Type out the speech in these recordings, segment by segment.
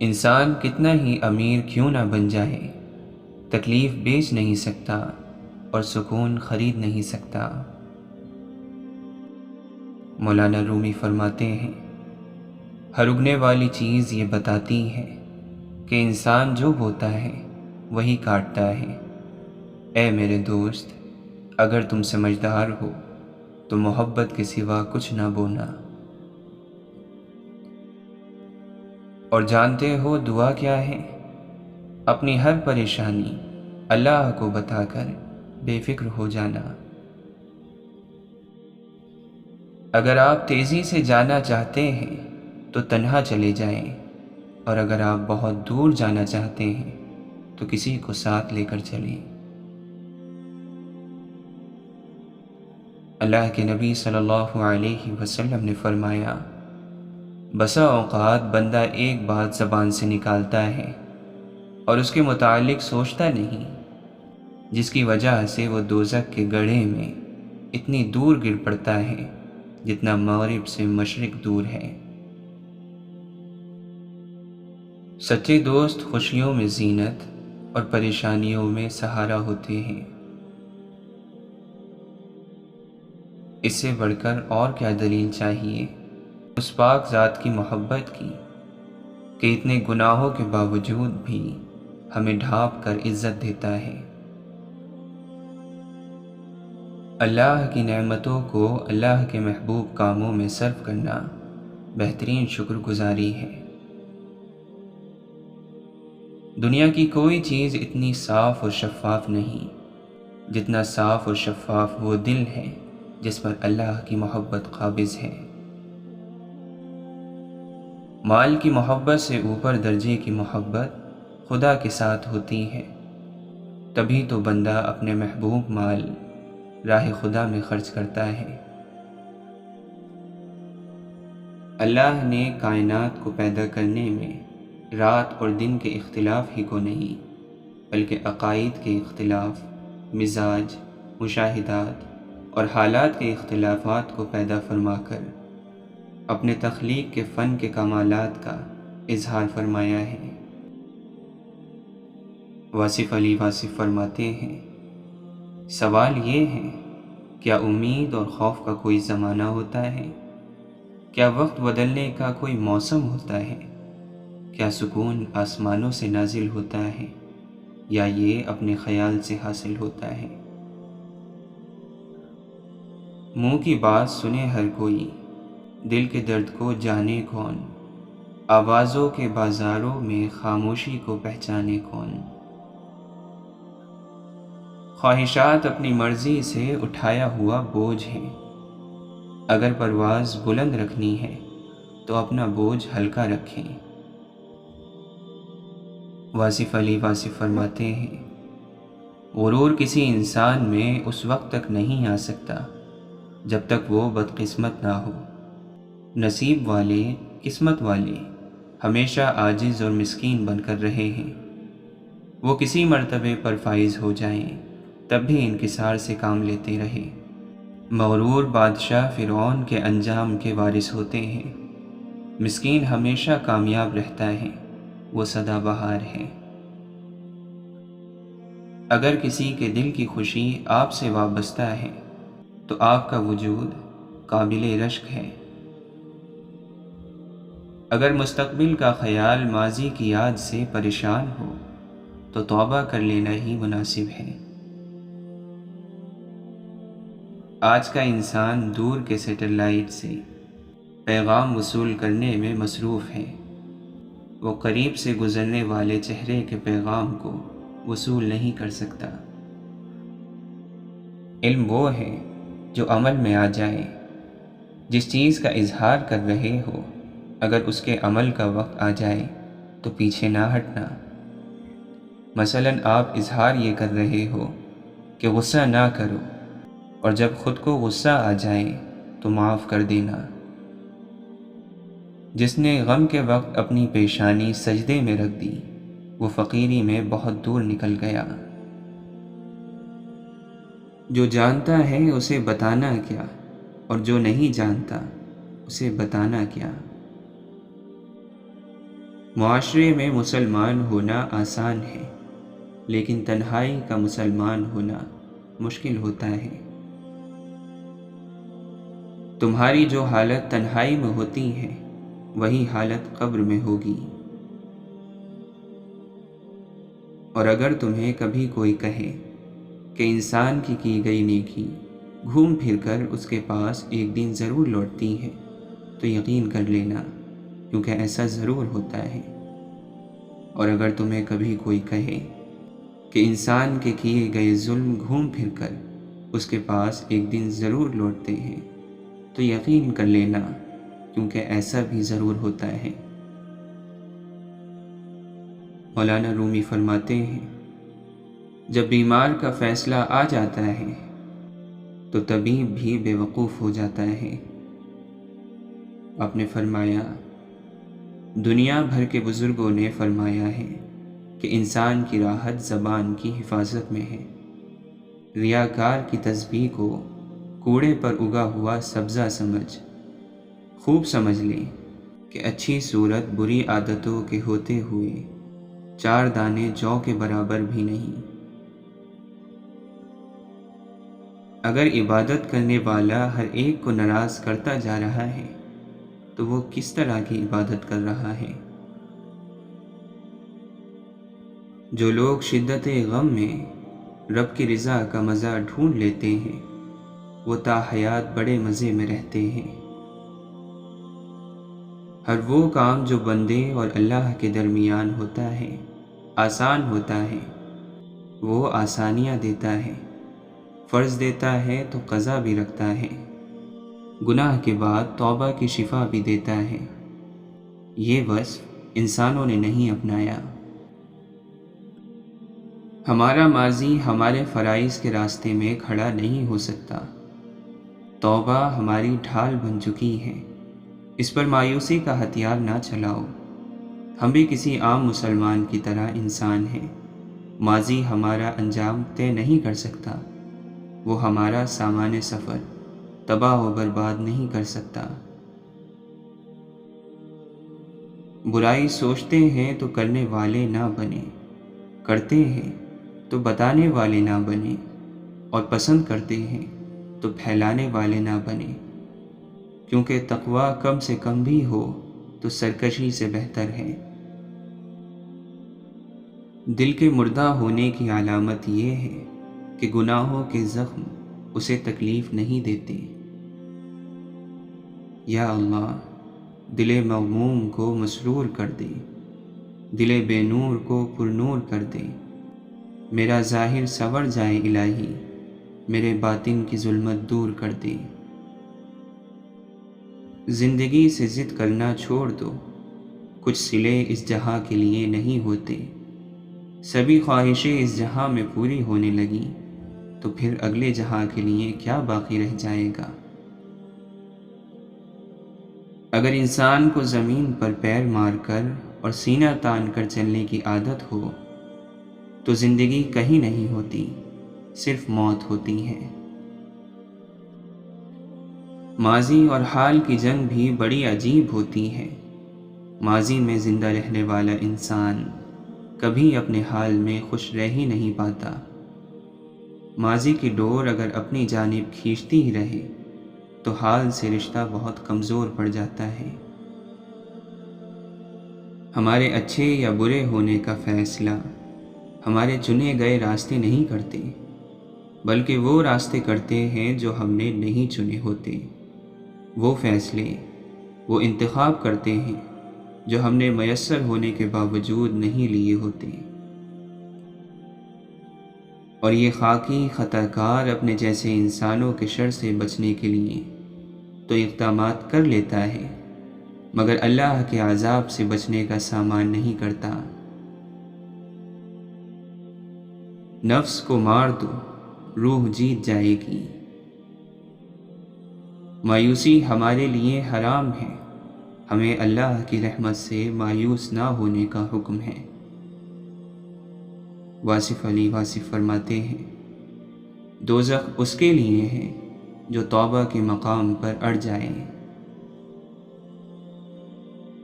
انسان کتنا ہی امیر کیوں نہ بن جائے، تکلیف بیچ نہیں سکتا اور سکون خرید نہیں سکتا۔ مولانا رومی فرماتے ہیں، ہر اگنے والی چیز یہ بتاتی ہے کہ انسان جو بوتا ہے وہی کاٹتا ہے۔ اے میرے دوست، اگر تم سمجھدار ہو تو محبت کے سوا کچھ نہ بونا۔ اور جانتے ہو دعا کیا ہے؟ اپنی ہر پریشانی اللہ کو بتا کر بے فکر ہو جانا۔ اگر آپ تیزی سے جانا چاہتے ہیں تو تنہا چلے جائیں، اور اگر آپ بہت دور جانا چاہتے ہیں تو کسی کو ساتھ لے کر چلیں۔ اللہ کے نبی صلی اللہ علیہ وسلم نے فرمایا، بسا اوقات بندہ ایک بات زبان سے نکالتا ہے اور اس کے متعلق سوچتا نہیں، جس کی وجہ سے وہ دوزخ کے گڑھے میں اتنی دور گر پڑتا ہے جتنا مغرب سے مشرق دور ہے۔ سچے دوست خوشیوں میں زینت اور پریشانیوں میں سہارا ہوتے ہیں۔ اس سے بڑھ کر اور کیا دلیل چاہیے اس پاک ذات کی محبت کی کہ اتنے گناہوں کے باوجود بھی ہمیں ڈھانپ کر عزت دیتا ہے۔ اللہ کی نعمتوں کو اللہ کے محبوب کاموں میں صرف کرنا بہترین شکر گزاری ہے۔ دنیا کی کوئی چیز اتنی صاف اور شفاف نہیں جتنا صاف اور شفاف وہ دل ہے جس پر اللہ کی محبت قابض ہے۔ مال کی محبت سے اوپر درجے کی محبت خدا کے ساتھ ہوتی ہے، تبھی تو بندہ اپنے محبوب مال راہ خدا میں خرچ کرتا ہے۔ اللہ نے کائنات کو پیدا کرنے میں رات اور دن کے اختلاف ہی کو نہیں بلکہ عقائد کے اختلاف، مزاج، مشاہدات اور حالات کے اختلافات کو پیدا فرما کر اپنے تخلیق کے فن کے کمالات کا اظہار فرمایا ہے۔ واصف علی واصف فرماتے ہیں، سوال یہ ہے، کیا امید اور خوف کا کوئی زمانہ ہوتا ہے؟ کیا وقت بدلنے کا کوئی موسم ہوتا ہے؟ کیا سکون آسمانوں سے نازل ہوتا ہے یا یہ اپنے خیال سے حاصل ہوتا ہے؟ منہ کی بات سنے ہر کوئی، دل کے درد کو جانے کون؟ آوازوں کے بازاروں میں خاموشی کو پہچانے کون؟ خواہشات اپنی مرضی سے اٹھایا ہوا بوجھ ہے، اگر پرواز بلند رکھنی ہے تو اپنا بوجھ ہلکا رکھیں۔ واصف علی واصف فرماتے ہیں، غرور کسی انسان میں اس وقت تک نہیں آ سکتا جب تک وہ بدقسمت نہ ہو۔ نصیب والے، قسمت والے ہمیشہ عاجز اور مسکین بن کر رہے ہیں۔ وہ کسی مرتبے پر فائز ہو جائیں تب بھی انکسار سے کام لیتے رہے۔ مغرور بادشاہ فرعون کے انجام کے وارث ہوتے ہیں، مسکین ہمیشہ کامیاب رہتا ہے، وہ سدا بہار ہے۔ اگر کسی کے دل کی خوشی آپ سے وابستہ ہے تو آپ کا وجود قابل رشک ہے۔ اگر مستقبل کا خیال ماضی کی یاد سے پریشان ہو تو توبہ کر لینا ہی مناسب ہے۔ آج کا انسان دور کے سیٹلائٹ سے پیغام وصول کرنے میں مصروف ہے، وہ قریب سے گزرنے والے چہرے کے پیغام کو وصول نہیں کر سکتا۔ علم وہ ہے جو عمل میں آ جائے۔ جس چیز کا اظہار کر رہے ہو اگر اس کے عمل کا وقت آ جائے تو پیچھے نہ ہٹنا۔ مثلاً آپ اظہار یہ کر رہے ہو کہ غصہ نہ کرو، اور جب خود کو غصہ آ جائے تو معاف کر دینا۔ جس نے غم کے وقت اپنی پیشانی سجدے میں رکھ دی وہ فقیری میں بہت دور نکل گیا۔ جو جانتا ہے اسے بتانا کیا، اور جو نہیں جانتا اسے بتانا کیا۔ معاشرے میں مسلمان ہونا آسان ہے، لیکن تنہائی کا مسلمان ہونا مشکل ہوتا ہے۔ تمہاری جو حالت تنہائی میں ہوتی ہے وہی حالت قبر میں ہوگی۔ اور اگر تمہیں کبھی کوئی کہے کہ انسان کی گئی نیکی گھوم پھر کر اس کے پاس ایک دن ضرور لوٹتی ہے، تو یقین کر لینا، کیونکہ ایسا ضرور ہوتا ہے۔ اور اگر تمہیں کبھی کوئی کہے کہ انسان کے کیے گئے ظلم گھوم پھر کر اس کے پاس ایک دن ضرور لوٹتے ہیں، تو یقین کر لینا، کیونکہ ایسا بھی ضرور ہوتا ہے۔ مولانا رومی فرماتے ہیں، جب بیمار کا فیصلہ آ جاتا ہے تو طبیب بھی بے وقوف ہو جاتا ہے۔ آپ نے فرمایا، دنیا بھر کے بزرگوں نے فرمایا ہے کہ انسان کی راحت زبان کی حفاظت میں ہے۔ ریاکار کی تسبیح کو کوڑے پر اگا ہوا سبزہ سمجھ، خوب سمجھ لے کہ اچھی صورت بری عادتوں کے ہوتے ہوئے 4 دانے جو کے برابر بھی نہیں۔ اگر عبادت کرنے والا ہر ایک کو ناراض کرتا جا رہا ہے تو وہ کس طرح کی عبادت کر رہا ہے؟ جو لوگ شدت غم میں رب کی رضا کا مزہ ڈھونڈ لیتے ہیں وہ تا حیات بڑے مزے میں رہتے ہیں۔ ہر وہ کام جو بندے اور اللہ کے درمیان ہوتا ہے، آسان ہوتا ہے، وہ آسانیاں دیتا ہے، فرض دیتا ہے تو قضا بھی رکھتا ہے، گناہ کے بعد توبہ کی شفا بھی دیتا ہے۔ یہ وصف انسانوں نے نہیں اپنایا۔ ہمارا ماضی ہمارے فرائض کے راستے میں کھڑا نہیں ہو سکتا۔ توبہ ہماری ڈھال بن چکی ہے، اس پر مایوسی کا ہتھیار نہ چلاؤ۔ ہم بھی کسی عام مسلمان کی طرح انسان ہیں۔ ماضی ہمارا انجام طے نہیں کر سکتا، وہ ہمارا سامان سفر تباہ و برباد نہیں کر سکتا۔ برائی سوچتے ہیں تو کرنے والے نہ بنے، کرتے ہیں تو بتانے والے نہ بنے، اور پسند کرتے ہیں تو پھیلانے والے نہ بنے، کیونکہ تقوی کم سے کم بھی ہو تو سرکشی سے بہتر ہے۔ دل کے مردہ ہونے کی علامت یہ ہے کہ گناہوں کے زخم اسے تکلیف نہیں دیتے۔ یا اللہ، دل مغموم کو مسرور کر دے، دل بے نور کو پر نور کر دے۔ میرا ظاہر سنور جائے الہی، میرے باطن کی ظلمت دور کر دے۔ زندگی سے ضد کرنا چھوڑ دو، کچھ صلے اس جہاں کے لیے نہیں ہوتے۔ سبھی خواہشیں اس جہاں میں پوری ہونے لگیں تو پھر اگلے جہاں کے لیے کیا باقی رہ جائے گا؟ اگر انسان کو زمین پر پیر مار کر اور سینہ تان کر چلنے کی عادت ہو تو زندگی کہیں نہیں ہوتی، صرف موت ہوتی ہے۔ ماضی اور حال کی جنگ بھی بڑی عجیب ہوتی ہے۔ ماضی میں زندہ رہنے والا انسان کبھی اپنے حال میں خوش رہ ہی نہیں پاتا۔ ماضی کی ڈور اگر اپنی جانب کھینچتی ہی رہے تو حال سے رشتہ بہت کمزور پڑ جاتا ہے۔ ہمارے اچھے یا برے ہونے کا فیصلہ ہمارے چنے گئے راستے نہیں کرتے، بلکہ وہ راستے کرتے ہیں جو ہم نے نہیں چنے ہوتے۔ وہ فیصلے، وہ انتخاب کرتے ہیں جو ہم نے میسر ہونے کے باوجود نہیں لیے ہوتے۔ اور یہ خاکی خطا کار اپنے جیسے انسانوں کے شر سے بچنے کے لیے تو اقدامات کر لیتا ہے، مگر اللہ کے عذاب سے بچنے کا سامان نہیں کرتا۔ نفس کو مار دو، روح جیت جائے گی۔ مایوسی ہمارے لیے حرام ہے، ہمیں اللہ کی رحمت سے مایوس نہ ہونے کا حکم ہے۔ واصف علی واصف فرماتے ہیں، دوزخ اس کے لیے ہے جو توبہ کے مقام پر اڑ جائے۔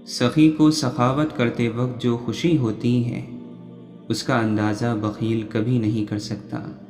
سخی کو سخاوت کرتے وقت جو خوشی ہوتی ہے اس کا اندازہ بخیل کبھی نہیں کر سکتا۔